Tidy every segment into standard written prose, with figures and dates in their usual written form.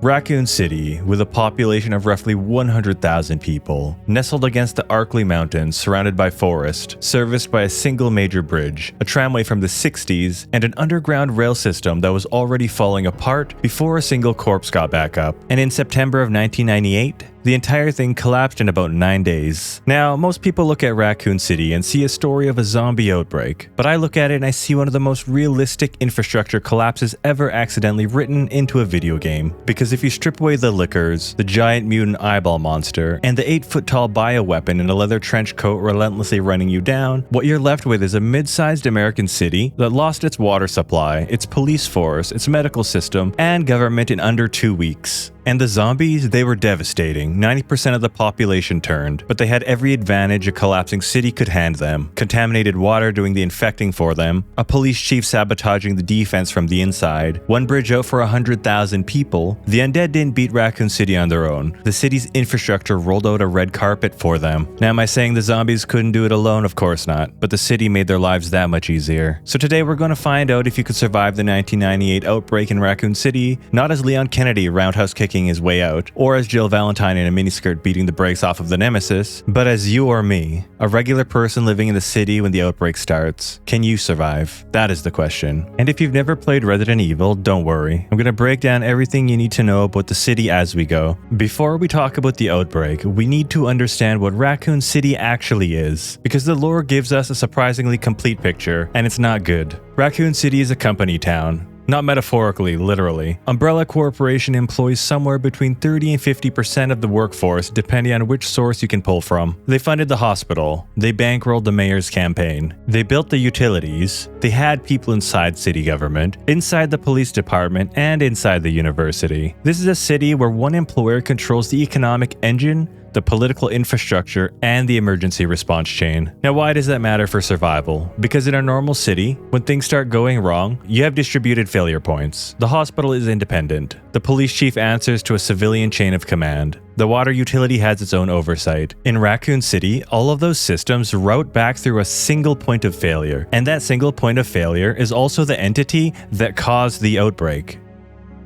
Raccoon City, with a population of roughly 100,000 people, nestled against the Arklay Mountains surrounded by forest, serviced by a single major bridge, a tramway from the 60s, and an underground rail system that was already falling apart before a single corpse got back up. And in September of 1998, the entire thing collapsed in about 9 days. Now, most people look at Raccoon City and see a story of a zombie outbreak, but I look at it and I see one of the most realistic infrastructure collapses ever accidentally written into a video game. Because if you strip away the liquors, the giant mutant eyeball monster, and the 8-foot-tall bioweapon in a leather trench coat relentlessly running you down, what you're left with is a mid-sized American city that lost its water supply, its police force, its medical system, and government in under 2 weeks. And the zombies, they were devastating. 90% of the population turned, but they had every advantage a collapsing city could hand them. Contaminated water doing the infecting for them, a police chief sabotaging the defense from the inside, one bridge out for 100,000 people. The Undead didn't beat Raccoon City on their own. The city's infrastructure rolled out a red carpet for them. Now, am I saying the zombies couldn't do it alone? Of course not, but the city made their lives that much easier. So today we're going to find out if you could survive the 1998 outbreak in Raccoon City, not as Leon Kennedy roundhouse kicking his way out, or as Jill Valentine in a miniskirt beating the brakes off of the Nemesis, but as you or me, a regular person living in the city when the outbreak starts. Can you survive? That is the question. And if you've never played Resident Evil, don't worry. I'm going to break down everything you need to know about the city as we go. Before we talk about the outbreak, we need to understand what Raccoon City actually is, because the lore gives us a surprisingly complete picture, and it's not good. Raccoon City is a company town. Not metaphorically, literally. Umbrella Corporation employs somewhere between 30 and 50% of the workforce, depending on which source you can pull from. They funded the hospital. They bankrolled the mayor's campaign. They built the utilities. They had people inside city government, inside the police department, and inside the university. This is a city where one employer controls the economic engine, the political infrastructure, and the emergency response chain. Now, why does that matter for survival? Because in a normal city, when things start going wrong, you have distributed failure points. The hospital is independent. The police chief answers to a civilian chain of command. The water utility has its own oversight. In Raccoon City, all of those systems route back through a single point of failure, and that single point of failure is also the entity that caused the outbreak.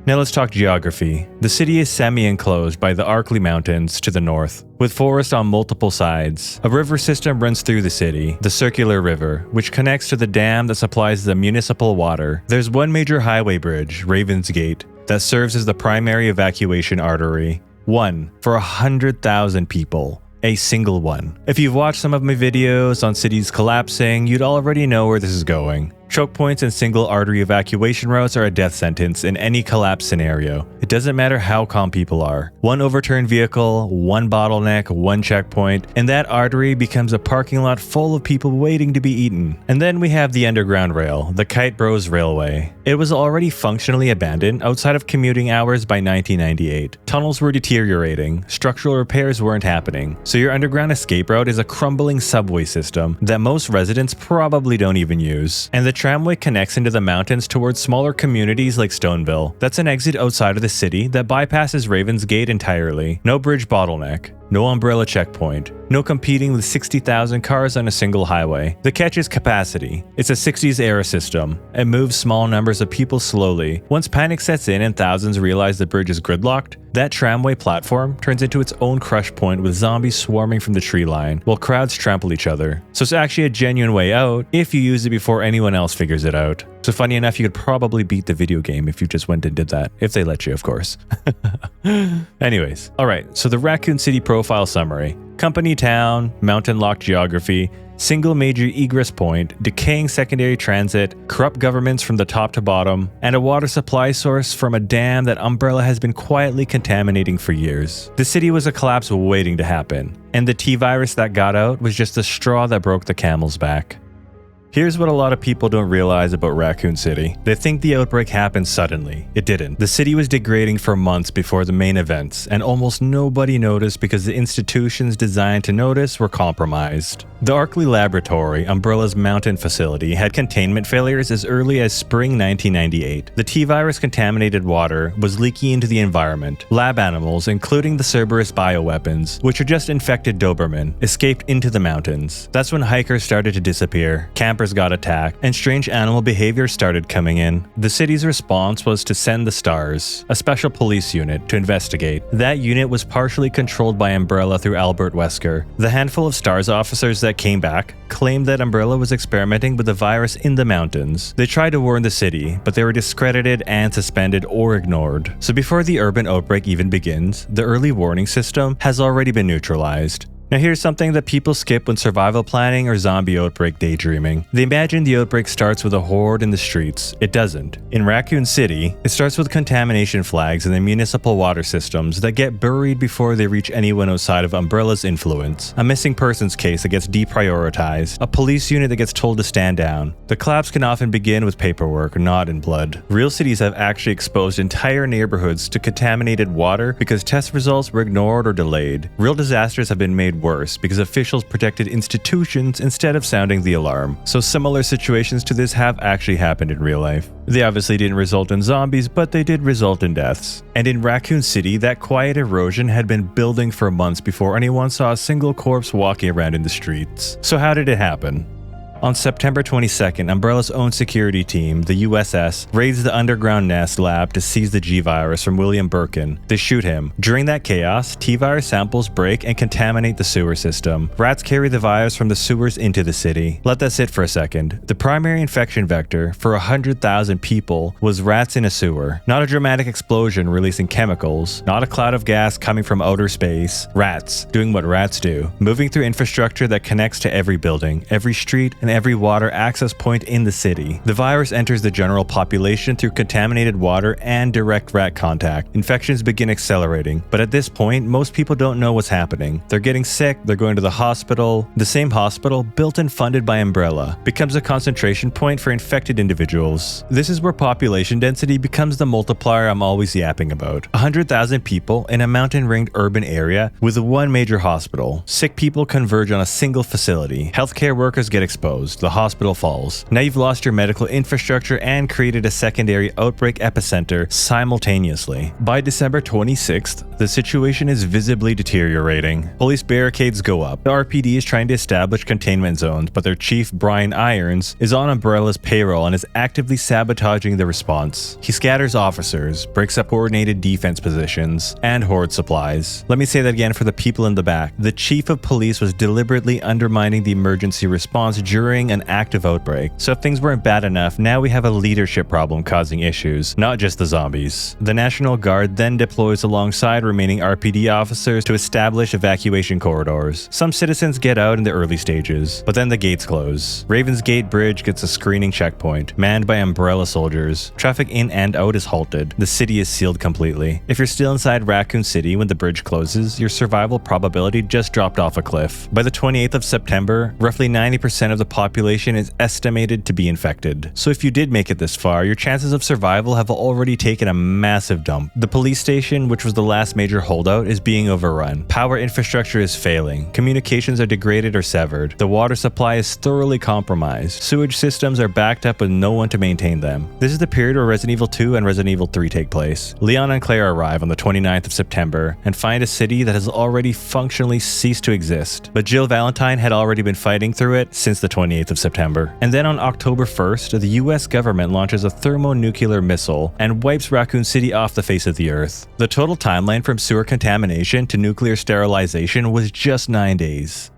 Now let's talk geography. The city is semi-enclosed by the Arklay Mountains to the north, with forest on multiple sides. A river system runs through the city, the Circular River, which connects to the dam that supplies the municipal water. There's one major highway bridge, Ravens Gate, that serves as the primary evacuation artery. One for 100,000 people. A single one. If you've watched some of my videos on cities collapsing, you'd already know where this is going. Choke points and single artery evacuation routes are a death sentence in any collapse scenario. It doesn't matter how calm people are. One overturned vehicle, one bottleneck, one checkpoint, and that artery becomes a parking lot full of people waiting to be eaten. And then we have the underground rail, the Kite Bros Railway. It was already functionally abandoned outside of commuting hours by 1998. Tunnels were deteriorating, structural repairs weren't happening, so your underground escape route is a crumbling subway system that most residents probably don't even use. And the tramway connects into the mountains towards smaller communities like Stoneville. That's an exit outside of the city that bypasses Ravens Gate entirely. No bridge bottleneck. No umbrella checkpoint. No competing with 60,000 cars on a single highway. The catch is capacity. It's a 60s era system. It moves small numbers of people slowly. Once panic sets in and thousands realize the bridge is gridlocked, that tramway platform turns into its own crush point with zombies swarming from the tree line, while crowds trample each other. So it's actually a genuine way out if you use it before anyone else figures it out. So funny enough, you could probably beat the video game if you just went and did that. If they let you, of course. Anyways, alright, so the Raccoon City profile summary. Company town, mountain-locked geography, single major egress point, decaying secondary transit, corrupt governments from the top to bottom, and a water supply source from a dam that Umbrella has been quietly contaminating for years. The city was a collapse waiting to happen, and the T-virus that got out was just the straw that broke the camel's back. Here's what a lot of people don't realize about Raccoon City. They think the outbreak happened suddenly. It didn't. The city was degrading for months before the main events, and almost nobody noticed because the institutions designed to notice were compromised. The Arklay Laboratory, Umbrella's mountain facility, had containment failures as early as spring 1998. The T-virus contaminated water was leaking into the environment. Lab animals, including the Cerberus bioweapons, which are just infected Doberman, escaped into the mountains. That's when hikers started to disappear. Campers staffers got attacked, and strange animal behavior started coming in. The city's response was to send the STARS, a special police unit, to investigate. That unit was partially controlled by Umbrella through Albert Wesker. The handful of STARS officers that came back claimed that Umbrella was experimenting with the virus in the mountains. They tried to warn the city, but they were discredited and suspended or ignored. So before the urban outbreak even begins, the early warning system has already been neutralized. Now here's something that people skip when survival planning or zombie outbreak daydreaming. They imagine the outbreak starts with a horde in the streets. It doesn't. In Raccoon City, it starts with contamination flags in the municipal water systems that get buried before they reach anyone outside of Umbrella's influence. A missing persons case that gets deprioritized. A police unit that gets told to stand down. The collapse can often begin with paperwork, not in blood. Real cities have actually exposed entire neighborhoods to contaminated water because test results were ignored or delayed. Real disasters have been made worse because officials protected institutions instead of sounding the alarm. So similar situations to this have actually happened in real life. They obviously didn't result in zombies, but they did result in deaths. And in Raccoon City, that quiet erosion had been building for months before anyone saw a single corpse walking around in the streets. So how did it happen? On September 22nd, Umbrella's own security team, the USS, raids the underground Nest lab to seize the G-Virus from William Birkin. They shoot him. During that chaos, T-Virus samples break and contaminate the sewer system. Rats carry the virus from the sewers into the city. Let that sit for a second. The primary infection vector for 100,000 people was rats in a sewer. Not a dramatic explosion releasing chemicals, not a cloud of gas coming from outer space. Rats, doing what rats do, moving through infrastructure that connects to every building, every street, and every water access point in the city. The virus enters the general population through contaminated water and direct rat contact. Infections begin accelerating, but at this point, most people don't know what's happening. They're getting sick, they're going to the hospital. The same hospital, built and funded by Umbrella, becomes a concentration point for infected individuals. This is where population density becomes the multiplier I'm always yapping about. 100,000 people in a mountain-ringed urban area with one major hospital. Sick people converge on a single facility. Healthcare workers get exposed. The hospital falls. Now you've lost your medical infrastructure and created a secondary outbreak epicenter simultaneously. By December 26th, the situation is visibly deteriorating. Police barricades go up. The RPD is trying to establish containment zones, but their chief, Brian Irons, is on Umbrella's payroll and is actively sabotaging the response. He scatters officers, breaks up coordinated defense positions, and hoards supplies. Let me say that again for the people in the back. The chief of police was deliberately undermining the emergency response during an active outbreak. So if things weren't bad enough, now we have a leadership problem causing issues, not just the zombies. The National Guard then deploys alongside remaining RPD officers to establish evacuation corridors. Some citizens get out in the early stages, but then the gates close. Raven's Gate Bridge gets a screening checkpoint, manned by Umbrella soldiers. Traffic in and out is halted. The city is sealed completely. If you're still inside Raccoon City when the bridge closes, your survival probability just dropped off a cliff. By the 28th of September, roughly 90% of the population is estimated to be infected. So if you did make it this far, your chances of survival have already taken a massive dump. The police station, which was the last major holdout, is being overrun. Power infrastructure is failing. Communications are degraded or severed. The water supply is thoroughly compromised. Sewage systems are backed up with no one to maintain them. This is the period where Resident Evil 2 and Resident Evil 3 take place. Leon and Claire arrive on the 29th of September and find a city that has already functionally ceased to exist. But Jill Valentine had already been fighting through it since the 28th of September. And then on October 1st, the US government launches a thermonuclear missile and wipes Raccoon City off the face of the earth. The total timeline from sewer contamination to nuclear sterilization was just 9 days.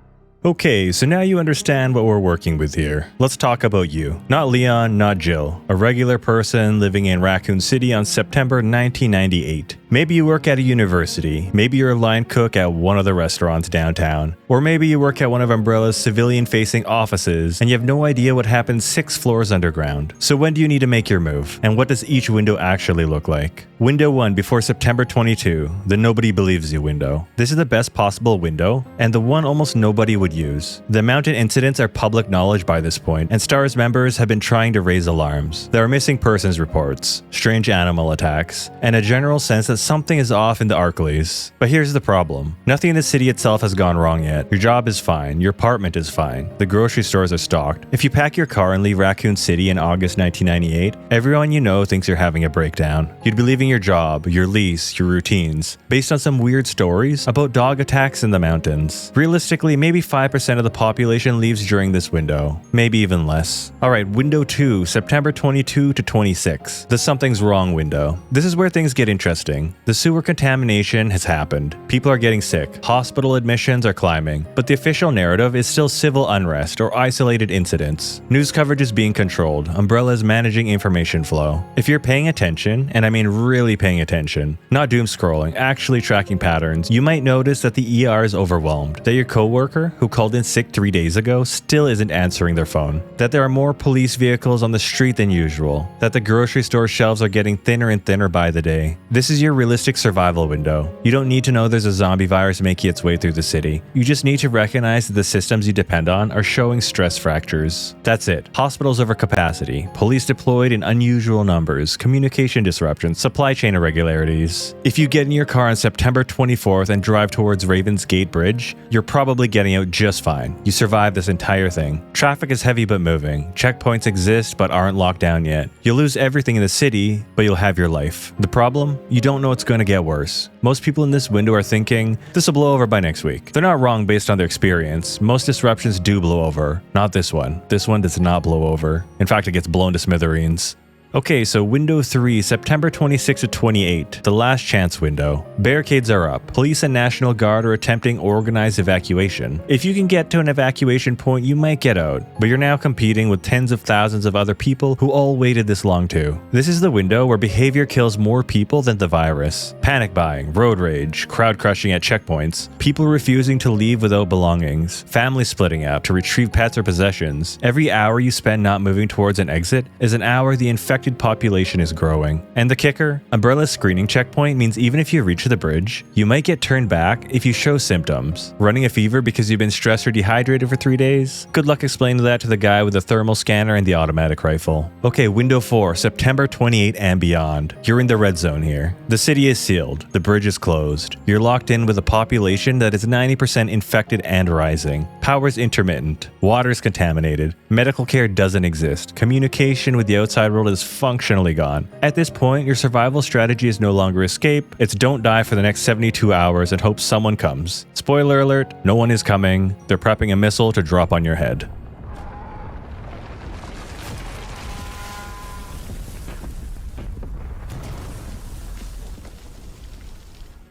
Okay, so now you understand what we're working with here. Let's talk about you. Not Leon, not Jill. A regular person living in Raccoon City on September 1998. Maybe you work at a university. Maybe you're a line cook at one of the restaurants downtown. Or maybe you work at one of Umbrella's civilian-facing offices and you have no idea what happens 6 floors underground. So when do you need to make your move? And what does each window actually look like? Window 1 before September 22, the nobody believes you window. This is the best possible window and the one almost nobody would use. The mountain incidents are public knowledge by this point, and STARS members have been trying to raise alarms. There are missing persons reports, strange animal attacks, and a general sense that that something is off in the Arklays. But here's the problem. Nothing in the city itself has gone wrong yet. Your job is fine. Your apartment is fine. The grocery stores are stocked. If you pack your car and leave Raccoon City in August 1998, everyone you know thinks you're having a breakdown. You'd be leaving your job, your lease, your routines, based on some weird stories about dog attacks in the mountains. Realistically, maybe 5% of the population leaves during this window. Maybe even less. Alright, window 2, September 22 to 26. The something's wrong window. This is where things get interesting. The sewer contamination has happened. People are getting sick. Hospital admissions are climbing. But the official narrative is still civil unrest or isolated incidents. News coverage is being controlled. Umbrella's managing information flow. If you're paying attention, and I mean really paying attention, not doom scrolling, actually tracking patterns, you might notice that the ER is overwhelmed. That your coworker, who called in sick 3 days ago, still isn't answering their phone. That there are more police vehicles on the street than usual. That the grocery store shelves are getting thinner and thinner by the day. This is your realistic survival window. You don't need to know there's a zombie virus making its way through the city. You just need to recognize that the systems you depend on are showing stress fractures. That's it. Hospitals over capacity, police deployed in unusual numbers, communication disruptions, supply chain irregularities. If you get in your car on September 24th and drive towards Raven's Gate Bridge, you're probably getting out just fine. You survived this entire thing. Traffic is heavy but moving. Checkpoints exist but aren't locked down yet. You'll lose everything in the city, but you'll have your life. The problem? You don't know it's going to get worse. Most people in this window are thinking, this will blow over by next week. They're not wrong based on their experience. Most disruptions do blow over. Not this one. This one does not blow over. In fact, it gets blown to smithereens. Okay, so window 3, September 26 to 28, the last chance window. Barricades are up. Police and National Guard are attempting organized evacuation. If you can get to an evacuation point, you might get out, but you're now competing with tens of thousands of other people who all waited this long too. This is the window where behavior kills more people than the virus. Panic buying, road rage, crowd crushing at checkpoints, people refusing to leave without belongings, families splitting up to retrieve pets or possessions. Every hour you spend not moving towards an exit is an hour the infected population is growing. And the kicker? Umbrella's screening checkpoint means even if you reach the bridge, you might get turned back if you show symptoms. Running a fever because you've been stressed or dehydrated for 3 days? Good luck explaining that to the guy with the thermal scanner and the automatic rifle. Okay, window 4, September 28 and beyond. You're in the red zone here. The city is sealed. The bridge is closed. You're locked in with a population that is 90% infected and rising. Power's intermittent. Water's contaminated. Medical care doesn't exist. Communication with the outside world is functionally gone. At this point, your survival strategy is no longer escape. It's don't die for the next 72 hours and hope someone comes. Spoiler alert, no one is coming. They're prepping a missile to drop on your head.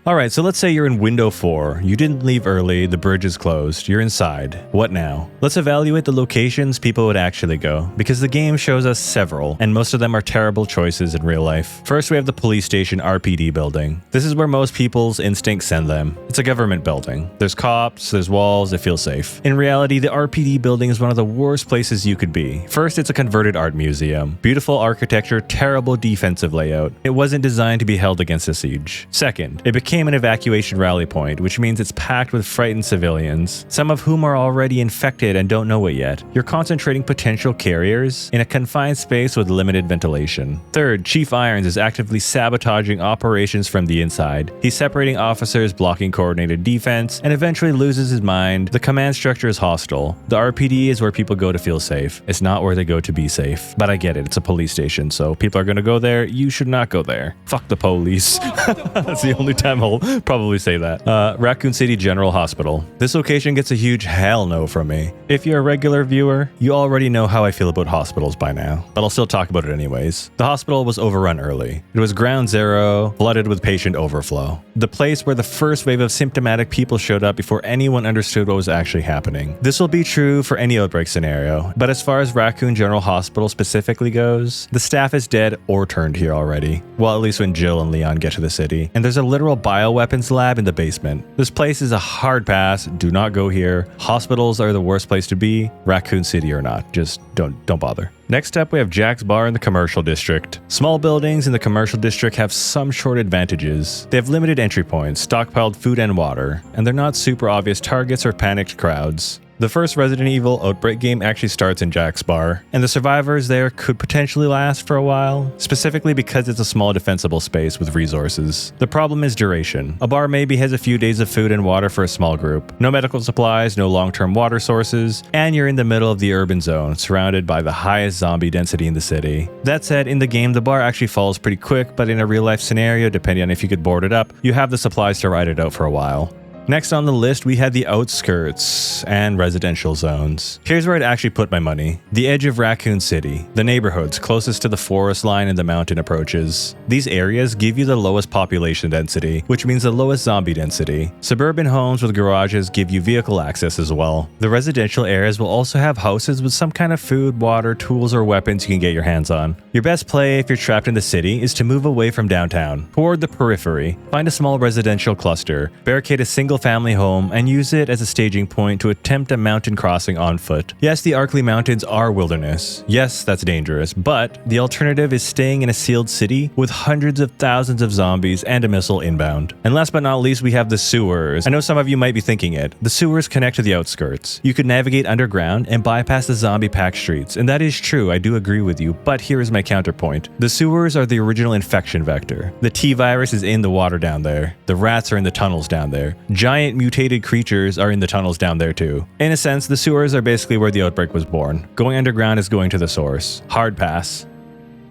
Alright, so let's say you're in window 4. You didn't leave early, the bridge is closed, you're inside. What now? Let's evaluate the locations people would actually go, because the game shows us several, and most of them are terrible choices in real life. First, we have the police station RPD building. This is where most people's instincts send them. It's a government building. There's cops, there's walls, it feels safe. In reality, the RPD building is one of the worst places you could be. First, it's a converted art museum. Beautiful architecture, terrible defensive layout. It wasn't designed to be held against a siege. Second, it became an evacuation rally point, which means it's packed with frightened civilians, some of whom are already infected and don't know it yet. You're concentrating potential carriers in a confined space with limited ventilation. Third, Chief Irons is actively sabotaging operations from the inside. He's separating officers, blocking coordinated defense, and eventually loses his mind. The command structure is hostile. The RPD is where people go to feel safe. It's not where they go to be safe. But I get it, it's a police station, so people are gonna go there. You should not go there. Fuck the police. That's the only time I'll probably say that. Raccoon City General Hospital. This location gets a huge hell no from me. If you're a regular viewer, you already know how I feel about hospitals by now, but I'll still talk about it anyways. The hospital was overrun early. It was ground zero, flooded with patient overflow. The place where the first wave of symptomatic people showed up before anyone understood what was actually happening. This will be true for any outbreak scenario, but as far as Raccoon General Hospital specifically goes, the staff is dead or turned here already. Well, at least when Jill and Leon get to the city. And there's a literal bioweapons lab in the basement. This place is a hard pass. Do not go here. Hospitals are the worst place to be, Raccoon City or not. Just don't bother. Next up, we have Jack's Bar in the commercial district. Small buildings in the commercial district have some short advantages. They have limited entry points, stockpiled food and water, and they're not super obvious targets or panicked crowds. The first Resident Evil Outbreak game actually starts in Jack's bar, and the survivors there could potentially last for a while, specifically because it's a small defensible space with resources. The problem is duration. A bar maybe has a few days of food and water for a small group, no medical supplies, no long-term water sources, and you're in the middle of the urban zone, surrounded by the highest zombie density in the city. That said, in the game the bar actually falls pretty quick, but in a real-life scenario, depending on if you could board it up, you have the supplies to ride it out for a while. Next on the list, we had the outskirts and residential zones. Here's where I'd actually put my money. The edge of Raccoon City, the neighborhoods closest to the forest line and the mountain approaches. These areas give you the lowest population density, which means the lowest zombie density. Suburban homes with garages give you vehicle access as well. The residential areas will also have houses with some kind of food, water, tools, or weapons you can get your hands on. Your best play if you're trapped in the city is to move away from downtown, toward the periphery. Find a small residential cluster, barricade a single family home, and use it as a staging point to attempt a mountain crossing on foot. Yes, the Arklay Mountains are wilderness. Yes, that's dangerous, but the alternative is staying in a sealed city with hundreds of thousands of zombies and a missile inbound. And last but not least, we have the sewers. I know some of you might be thinking it. The sewers connect to the outskirts. You could navigate underground and bypass the zombie-packed streets, and that is true, I do agree with you, but here is my counterpoint. The sewers are the original infection vector. The T-virus is in the water down there. The rats are in the tunnels down there. Giant mutated creatures are in the tunnels down there too. In a sense, the sewers are basically where the outbreak was born. Going underground is going to the source. Hard pass.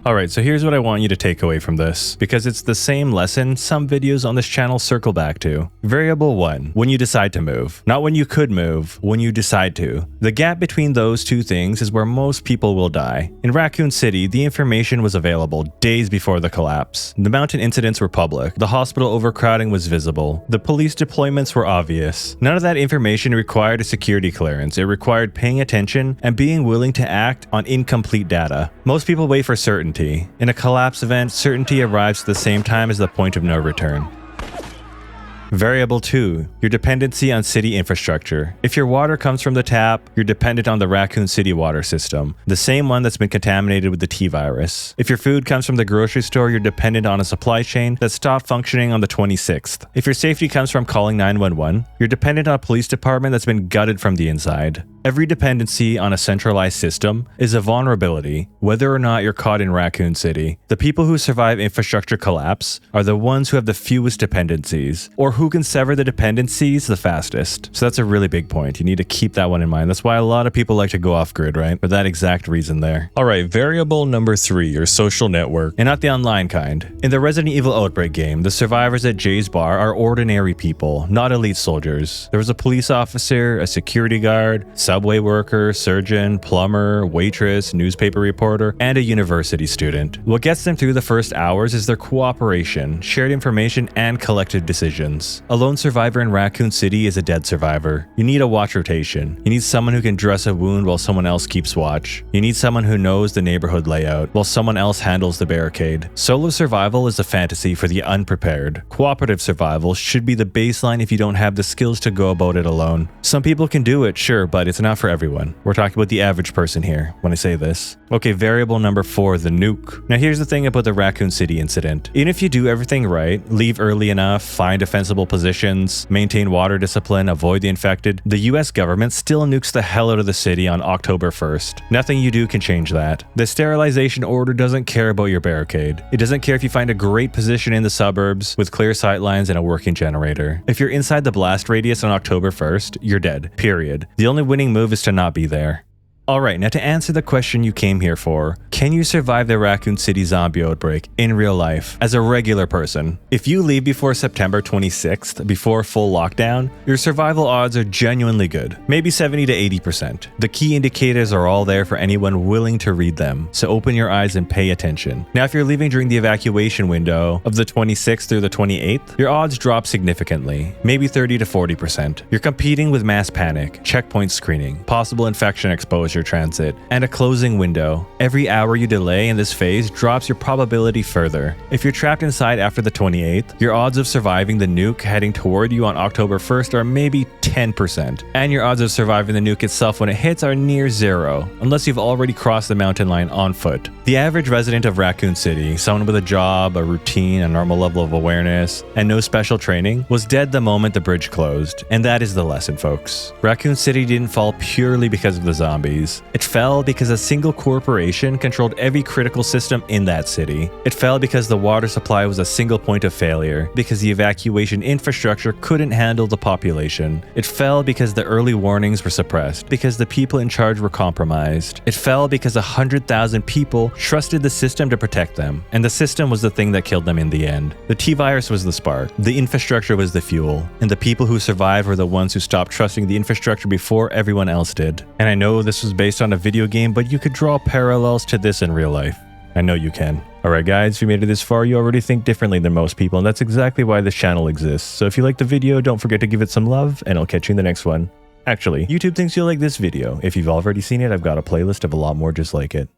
Alright, so here's what I want you to take away from this, because it's the same lesson some videos on this channel circle back to. Variable 1, when you decide to move. Not when you could move, when you decide to. The gap between those two things is where most people will die. In Raccoon City, the information was available days before the collapse. The mountain incidents were public. The hospital overcrowding was visible. The police deployments were obvious. None of that information required a security clearance. It required paying attention and being willing to act on incomplete data. Most people wait for certainty. In a collapse event, certainty arrives at the same time as the point of no return. Variable 2, your dependency on city infrastructure. If your water comes from the tap, you're dependent on the Raccoon City water system, the same one that's been contaminated with the T-virus. If your food comes from the grocery store, you're dependent on a supply chain that stopped functioning on the 26th. If your safety comes from calling 911, you're dependent on a police department that's been gutted from the inside. Every dependency on a centralized system is a vulnerability, whether or not you're caught in Raccoon City. The people who survive infrastructure collapse are the ones who have the fewest dependencies, or who can sever the dependencies the fastest. So that's a really big point. You need to keep that one in mind. That's why a lot of people like to go off grid, right? For that exact reason there. Alright, variable number 3, your social network, and not the online kind. In the Resident Evil Outbreak game, the survivors at Jay's bar are ordinary people, not elite soldiers. There was a police officer, a security guard, subway worker, surgeon, plumber, waitress, newspaper reporter, and a university student. What gets them through the first hours is their cooperation, shared information, and collective decisions. A lone survivor in Raccoon City is a dead survivor. You need a watch rotation. You need someone who can dress a wound while someone else keeps watch. You need someone who knows the neighborhood layout while someone else handles the barricade. Solo survival is a fantasy for the unprepared. Cooperative survival should be the baseline if you don't have the skills to go about it alone. Some people can do it, sure, but it's not for everyone. We're talking about the average person here when I say this. Okay, variable number 4, the nuke. Now here's the thing about the Raccoon City incident. Even if you do everything right, leave early enough, find defensible positions, maintain water discipline, avoid the infected, the US government still nukes the hell out of the city on October 1st. Nothing you do can change that. The sterilization order doesn't care about your barricade. It doesn't care if you find a great position in the suburbs with clear sightlines and a working generator. If you're inside the blast radius on October 1st, you're dead. Period. The only winning move is to not be there. Alright, now to answer the question you came here for, can you survive the Raccoon City zombie outbreak in real life as a regular person? If you leave before September 26th, before full lockdown, your survival odds are genuinely good, maybe 70 to 80%. The key indicators are all there for anyone willing to read them, so open your eyes and pay attention. Now if you're leaving during the evacuation window of the 26th through the 28th, your odds drop significantly, maybe 30 to 40%. You're competing with mass panic, checkpoint screening, possible infection exposure, your transit, and a closing window. Every hour you delay in this phase drops your probability further. If you're trapped inside after the 28th, your odds of surviving the nuke heading toward you on October 1st are maybe 10%, and your odds of surviving the nuke itself when it hits are near zero, unless you've already crossed the mountain line on foot. The average resident of Raccoon City, someone with a job, a routine, a normal level of awareness, and no special training, was dead the moment the bridge closed. And that is the lesson, folks. Raccoon City didn't fall purely because of the zombies. It fell because a single corporation controlled every critical system in that city. It fell because the water supply was a single point of failure, because the evacuation infrastructure couldn't handle the population. It fell because the early warnings were suppressed, because the people in charge were compromised. It fell because 100,000 people trusted the system to protect them, and the system was the thing that killed them in the end. The T-virus was the spark, the infrastructure was the fuel, and the people who survived were the ones who stopped trusting the infrastructure before everyone else did. And I know this was based on a video game, but you could draw parallels to this in real life. I know you can. Alright guys, if you made it this far, you already think differently than most people, and that's exactly why this channel exists. So if you liked the video, don't forget to give it some love, and I'll catch you in the next one. Actually, YouTube thinks you'll like this video. If you've already seen it, I've got a playlist of a lot more just like it.